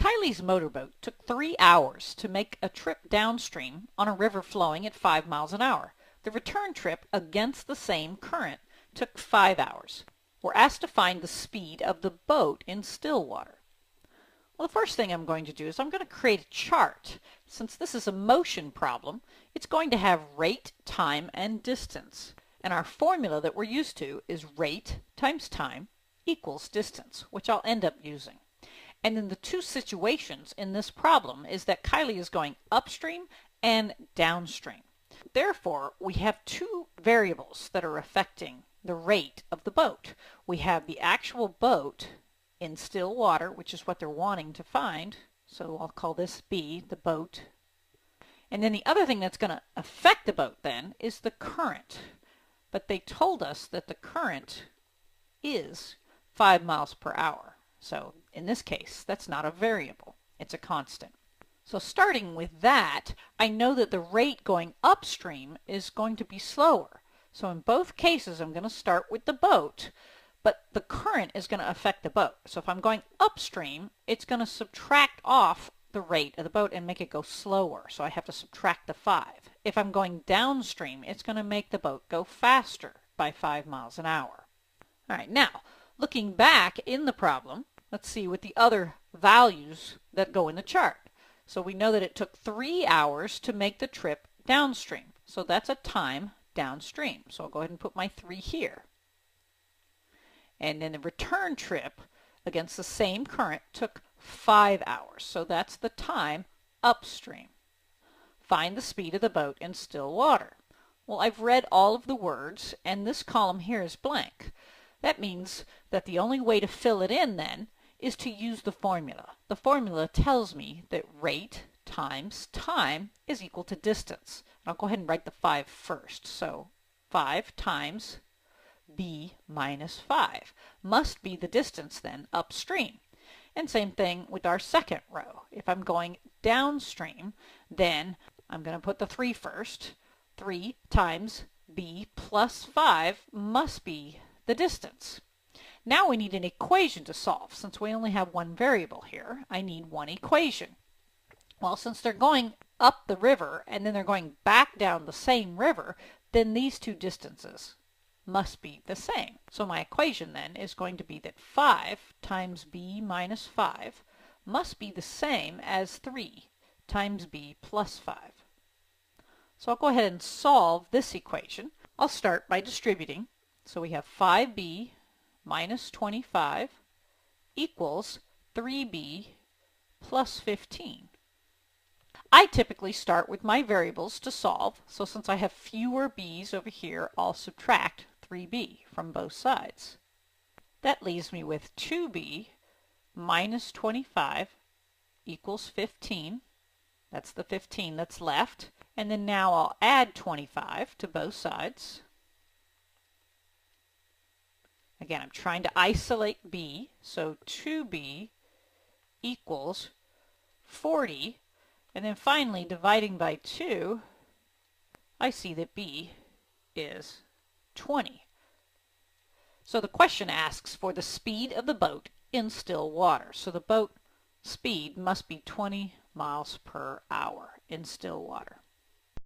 Kylie's motorboat took 3 hours to make a trip downstream on a river flowing at 5 miles an hour. The return trip against the same current took 5 hours. We're asked to find the speed of the boat in still water. Well, the first thing I'm going to do is I'm going to create a chart. Since this is a motion problem, it's going to have rate, time, and distance. And our formula that we're used to is rate times time equals distance, which I'll end up using. And then the two situations in this problem is that Kylie is going upstream and downstream. Therefore, we have two variables that are affecting the rate of the boat. We have the actual boat in still water, which is what they're wanting to find. So I'll call this B, the boat. And then the other thing that's going to affect the boat then is the current. But they told us that the current is 5 miles per hour. So in this case, that's not a variable. It's a constant. So starting with that, I know that the rate going upstream is going to be slower. So in both cases, I'm going to start with the boat, but the current is going to affect the boat. So if I'm going upstream, it's going to subtract off the rate of the boat and make it go slower. So I have to subtract the 5. If I'm going downstream, it's going to make the boat go faster by 5 miles an hour. All right, now, looking back in the problem, let's see what the other values that go in the chart. So we know that it took 3 hours to make the trip downstream. So that's a time downstream. So I'll go ahead and put my 3 here. And then the return trip against the same current took 5 hours. So that's the time upstream. Find the speed of the boat in still water. Well, I've read all of the words, and this column here is blank. That means that the only way to fill it in then is to use the formula. The formula tells me that rate times time is equal to distance. And I'll go ahead and write the 5 first. So 5 times b minus 5 must be the distance then upstream. And same thing with our second row. If I'm going downstream, then I'm going to put the 3 first. 3 times b plus 5 must be the distance. Now we need an equation to solve. Since we only have one variable here, I need one equation. Well, since they're going up the river and then they're going back down the same river, then these two distances must be the same. So my equation then is going to be that 5 times b minus 5 must be the same as 3 times b plus 5. So I'll go ahead and solve this equation. I'll start by distributing. So we have 5b minus 25 equals 3b plus 15. I typically start with my variables to solve, so since I have fewer b's over here, I'll subtract 3b from both sides. That leaves me with 2b minus 25 equals 15. That's the 15 that's left. And then now I'll add 25 to both sides. Again, I'm trying to isolate b, so 2b equals 40. And then finally, dividing by 2, I see that b is 20. So the question asks for the speed of the boat in still water. So the boat speed must be 20 miles per hour in still water.